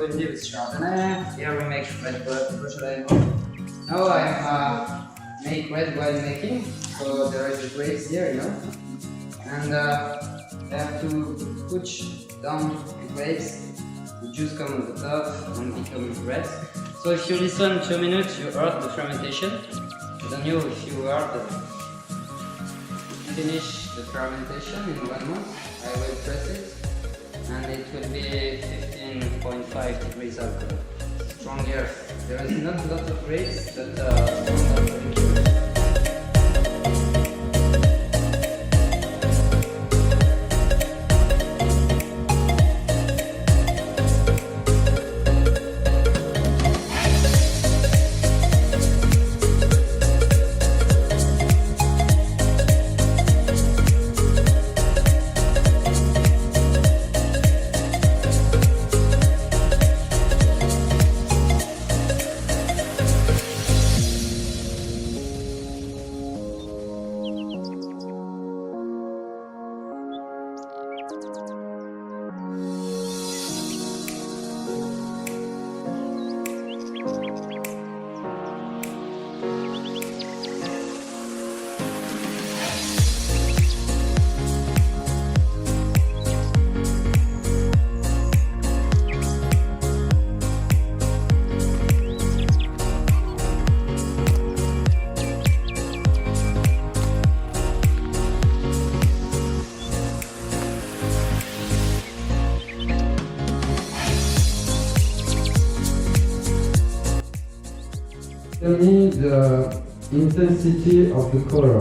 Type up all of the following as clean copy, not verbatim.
Burgundy with Chardonnay. Here we make red Beaujolais. Now I'm make red wine making. So there is the grapes here, you know, and I have to push down the grapes. The juice comes on the top and becomes red. So if you listen 2 minutes, you heard the fermentation. I don't know if you heard finish the fermentation in 1 month. I will press it and it will be 15.5 degrees alcohol. Stronger. There is not a lot of grapes, but stronger. Tell me the intensity of the color.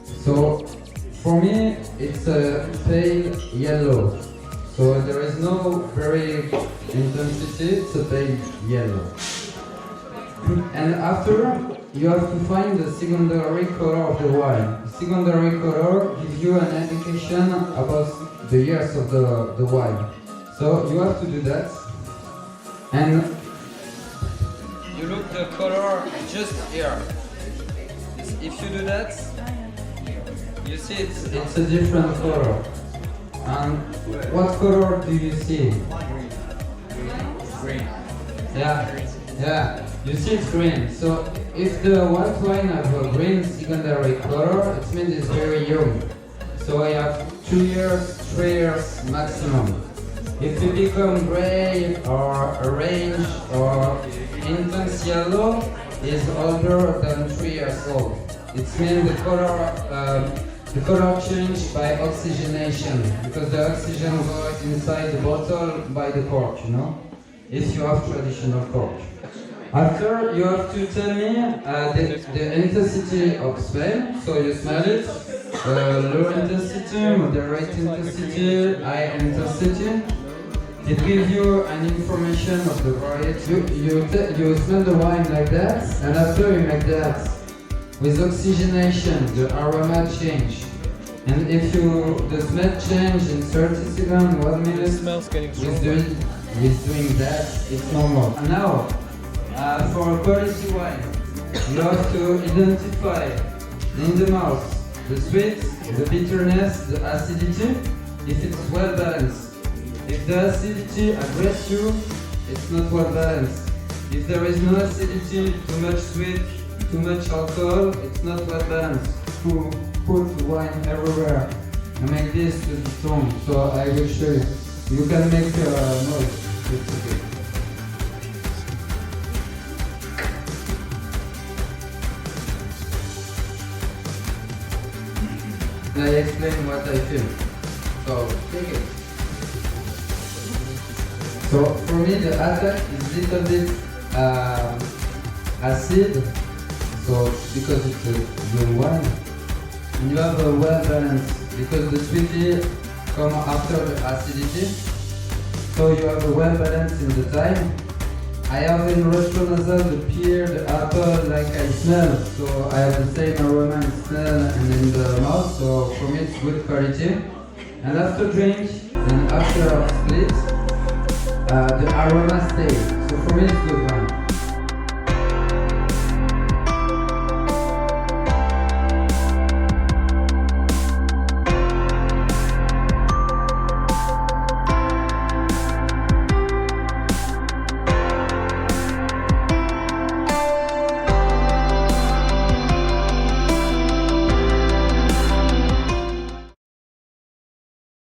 So for me it's a pale yellow. So there is no very intensity, it's a pale yellow. And after you have to find the secondary color of the wine. The secondary color gives you an indication about the years of the wine. So you have to do that. And you look the color just here. If you do that, you see it's a different color. And what color do you see? Green. Yeah. You see it's green. So if the white wine has a green secondary color, it means it's very young. So I have 2 years, 3 years maximum. If it becomes gray or orange or intense yellow, is older than 3 years old. It means the color change by oxygenation, because the oxygen goes inside the bottle by the cork, you know, if you have traditional cork. After, you have to tell me the intensity of smell, so you smell it, low intensity, moderate intensity, high intensity. It gives you an information of the variety. You smell the wine like that, and after you make that. With oxygenation, the aroma change. And if the smell change in 30 seconds, 1 minute, with doing that, it's normal. And now, for a quality wine, you have to identify in the mouth the sweet, the bitterness, the acidity, if it's well balanced. If the acidity aggress you, it's not well balanced. If there is no acidity, too much sweet, too much alcohol, it's not well balanced. To put wine everywhere and make this to the tongue. So I will show you. You can make a noise. It's okay. I explain what I feel. So take it. So for me the attack is little bit acid. So because it's a young wine. And you have a well balanced because the sweetie come after the acidity. So you have a well balance in the time. I have in retronasal the pear, the apple, like I smell. So I have the same aroma in smell and in the mouth. So for me it's good quality. And after drink and after split, the aroma stays. So for me it's good one.